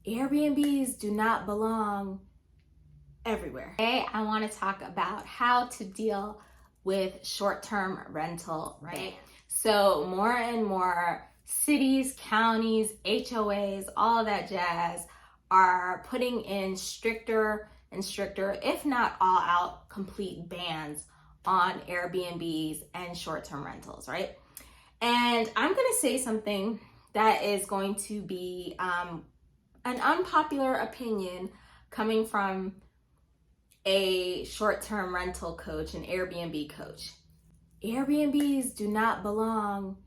Airbnbs do not belong everywhere. Today, I want to talk about how to deal with short-term rental, right? So more and more cities, counties, HOAs, all of that jazz are putting in stricter and stricter, if not all out, complete bans on Airbnbs and short-term rentals, right? And I'm going to say something that is going to be an unpopular opinion coming from a short-term rental coach, an Airbnb coach. Airbnbs do not belong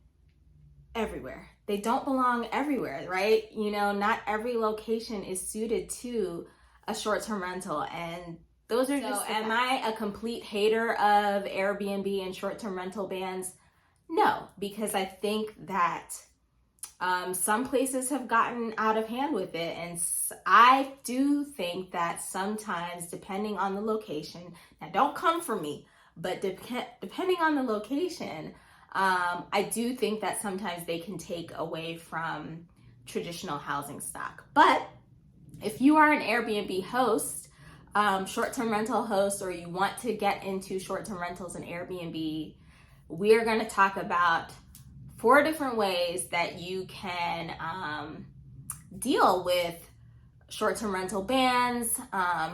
everywhere. They don't belong everywhere, right? You know, not every location is suited to a short-term rental, and those are just. So am I a complete hater of Airbnb and short-term rental bans? No, because I think that some places have gotten out of hand with it, and I do think that sometimes, depending on the location, now don't come for me, but depending on the location, I do think that sometimes they can take away from traditional housing stock. But if you are an Airbnb host, short-term rental host, or you want to get into short-term rentals and Airbnb, we're going to talk about 4 different ways that you can deal with short-term rental bans,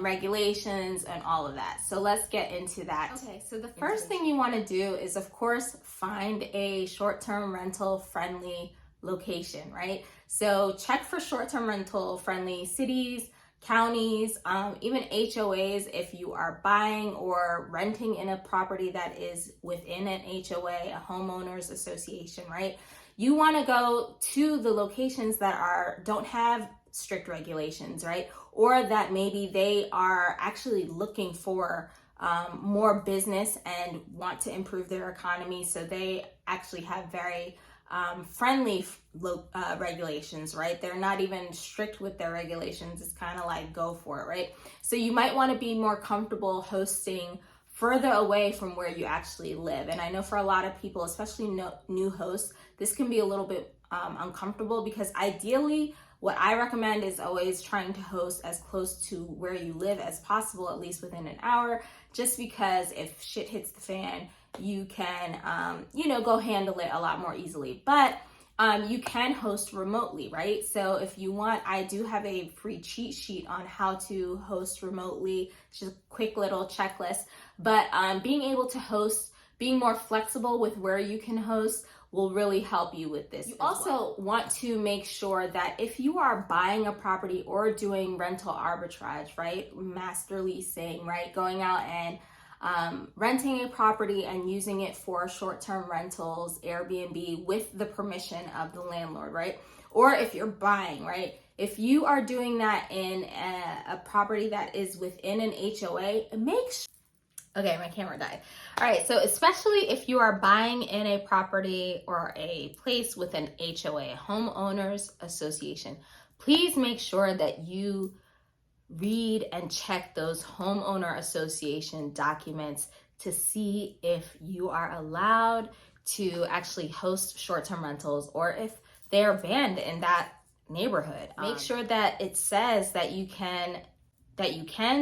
regulations, and all of that. So let's get into that. Okay, so the first thing you want to do is, of course, find a short-term rental friendly location, right? So check for short-term rental friendly cities, counties, even HOAs. If you are buying or renting in a property that is within an HOA, a homeowners association, right? You want to go to the locations that don't have strict regulations, right? Or that maybe they are actually looking for more business and want to improve their economy. So they actually have very friendly regulations, right? They're not even strict with their regulations. It's kind of like go for it, right? So you might want to be more comfortable hosting further away from where you actually live. And I know for a lot of people, especially new hosts, this can be a little bit uncomfortable, because ideally what I recommend is always trying to host as close to where you live as possible, at least within an hour, just because if shit hits the fan, you can, go handle it a lot more easily. But you can host remotely, right? So if you want, I do have a free cheat sheet on how to host remotely. It's just a quick little checklist. But being able to host, being more flexible with where you can host will really help you with this. You also want to make sure that if you are buying a property or doing rental arbitrage, right? Master leasing, right? Going out and renting a property and using it for short-term rentals, Airbnb, with the permission of the landlord, right? Or if you're buying, right? If you are doing that in a property that is within an HOA, okay, my camera died. All right, so especially if you are buying in a property or a place with an HOA, a Homeowners Association, please make sure that you read and check those homeowner association documents to see if you are allowed to actually host short-term rentals, or if they're banned in that neighborhood. Make sure that it says that you can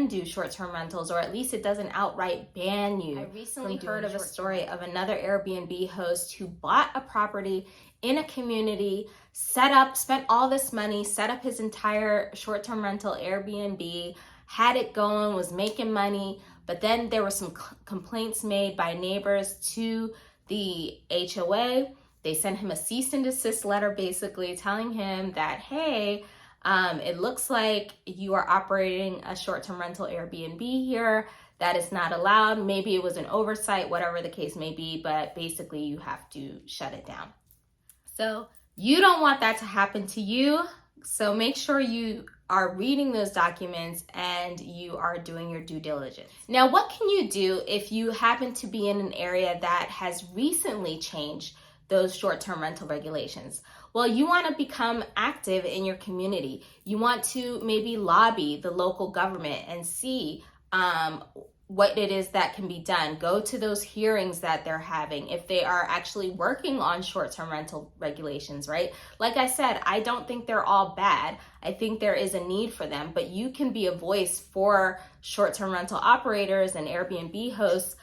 do short-term rentals, or at least it doesn't outright ban you. I recently heard of a story of another Airbnb host who bought a property in a community, spent all this money, set up his entire short-term rental Airbnb, had it going, was making money, but then there were some complaints made by neighbors to the HOA. They sent him a cease and desist letter, basically telling him that, hey, it looks like you are operating a short-term rental Airbnb here. That is not allowed. Maybe it was an oversight, whatever the case may be, but basically you have to shut it down. So you don't want that to happen to you. So make sure you are reading those documents and you are doing your due diligence. Now, what can you do if you happen to be in an area that has recently changed those short-term rental regulations? Well, you want to become active in your community. You want to maybe lobby the local government and see what it is that can be done. Go to those hearings that they're having if they are actually working on short-term rental regulations, right? Like I said, I don't think they're all bad. I think there is a need for them, but you can be a voice for short-term rental operators and Airbnb hosts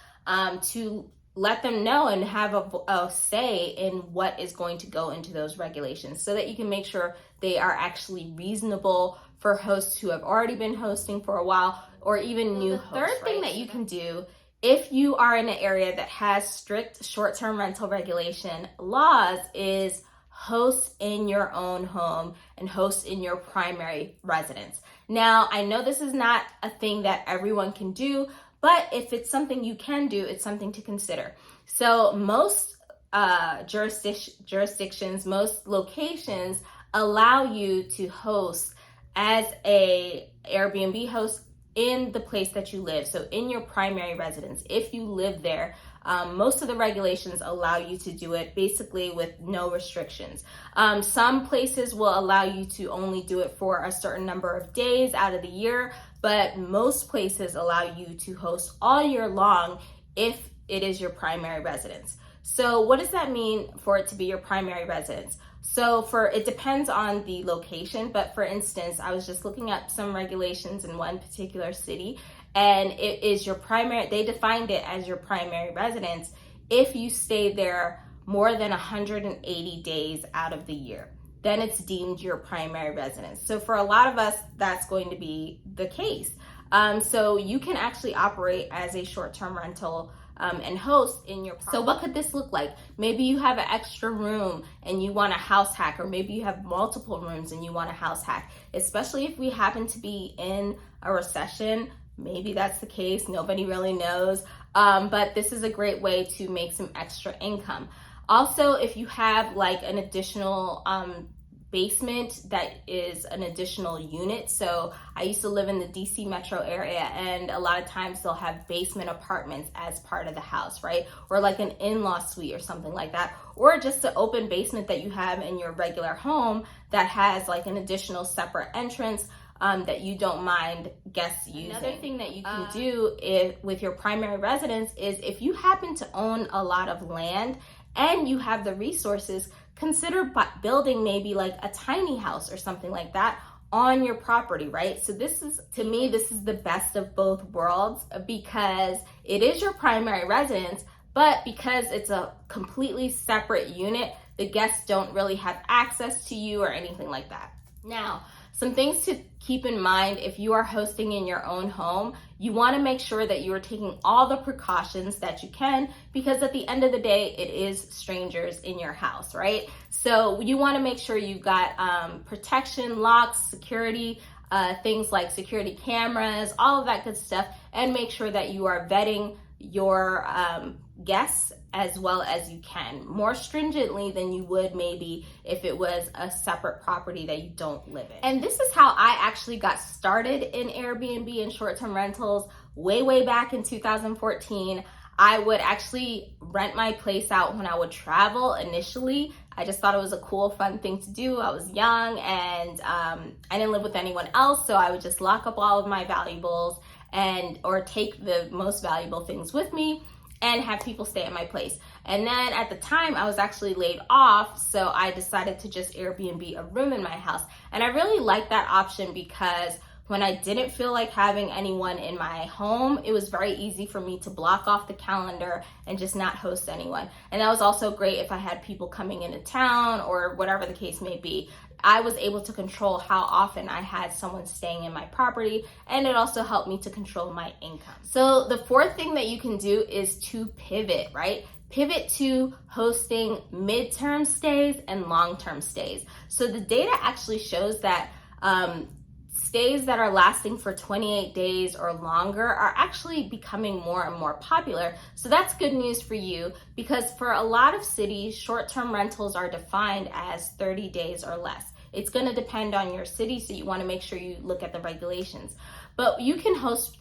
to let them know and have a say in what is going to go into those regulations so that you can make sure they are actually reasonable for hosts who have already been hosting for a while or even new hosts. The third thing that you can do if you are in an area that has strict short-term rental regulation laws is host in your own home and host in your primary residence. Now, I know this is not a thing that everyone can do, but if it's something you can do, it's something to consider. So most jurisdictions, most locations allow you to host as a Airbnb host in the place that you live. So in your primary residence, if you live there, most of the regulations allow you to do it basically with no restrictions. Some places will allow you to only do it for a certain number of days out of the year, but most places allow you to host all year long if it is your primary residence. So what does that mean for it to be your primary residence? So it depends on the location, but for instance, I was just looking at some regulations in one particular city, and it is your primary, they defined it as your primary residence if you stay there more than 180 days out of the year. Then it's deemed your primary residence. So for a lot of us, that's going to be the case. So you can actually operate as a short-term rental and host in your property. So what could this look like? Maybe you have an extra room and you want a house hack, or maybe you have multiple rooms and you want a house hack, especially if we happen to be in a recession. Maybe that's the case, nobody really knows, but this is a great way to make some extra income. Also, if you have like an additional basement that is an additional unit. So I used to live in the DC metro area, and a lot of times they'll have basement apartments as part of the house, right? Or like an in-law suite or something like that, or just an open basement that you have in your regular home that has like an additional separate entrance that you don't mind guests using. Another thing that you can do with your primary residence is if you happen to own a lot of land and you have the resources, consider building maybe like a tiny house or something like that on your property, right? So this is, to me, this is the best of both worlds because it is your primary residence, but because it's a completely separate unit, the guests don't really have access to you or anything like that. Now, some things to keep in mind if you are hosting in your own home, you want to make sure that you are taking all the precautions that you can, because at the end of the day, it is strangers in your house, right? So you want to make sure you've got protection, locks, security, things like security cameras, all of that good stuff, and make sure that you are vetting your guests as well as you can, more stringently than you would maybe if it was a separate property that you don't live in. And this is how I actually got started in Airbnb and short-term rentals way back in 2014. I would actually rent my place out when I would travel initially. I just thought it was a cool, fun thing to do. I was young and I didn't live with anyone else, so I would just lock up all of my valuables or take the most valuable things with me and have people stay at my place. And then at the time I was actually laid off, so I decided to just Airbnb a room in my house. And I really liked that option because when I didn't feel like having anyone in my home, it was very easy for me to block off the calendar and just not host anyone. And that was also great if I had people coming into town or whatever the case may be. I was able to control how often I had someone staying in my property, and it also helped me to control my income. So the fourth thing that you can do is to pivot, right? Pivot to hosting midterm stays and long-term stays. So the data actually shows that stays that are lasting for 28 days or longer are actually becoming more and more popular. So that's good news for you, because for a lot of cities, short-term rentals are defined as 30 days or less. It's going to depend on your city, so you want to make sure you look at the regulations. But you can host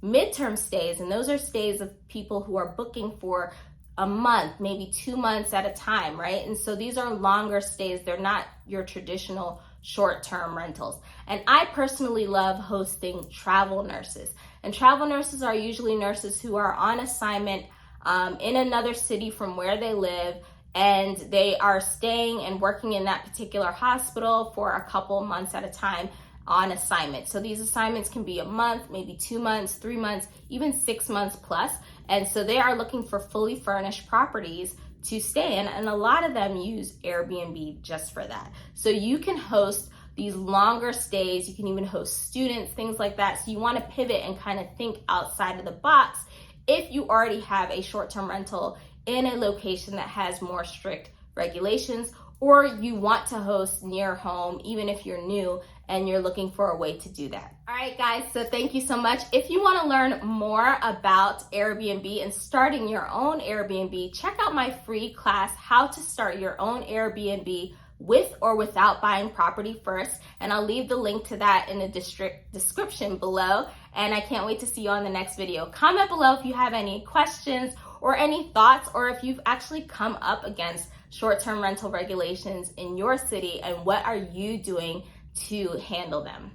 midterm stays, and those are stays of people who are booking for a month, maybe 2 months at a time, right? And so these are longer stays. They're not your traditional short-term rentals. And I personally love hosting travel nurses. And travel nurses are usually nurses who are on assignment in another city from where they live, and they are staying and working in that particular hospital for a couple months at a time on assignment. So these assignments can be a month, maybe 2 months, 3 months, even 6 months plus. And so they are looking for fully furnished properties to stay in, and a lot of them use Airbnb just for that. So you can host these longer stays, you can even host students, things like that. So you want to pivot and kind of think outside of the box if you already have a short-term rental in a location that has more strict regulations, or you want to host near home, even if you're new and you're looking for a way to do that. All right, guys, so thank you so much. If you want to learn more about Airbnb and starting your own Airbnb, check out my free class, How to Start Your Own Airbnb with or without buying property first. And I'll leave the link to that in the description below. And I can't wait to see you on the next video. Comment below if you have any questions or any thoughts, or if you've actually come up against short-term rental regulations in your city and what are you doing to handle them.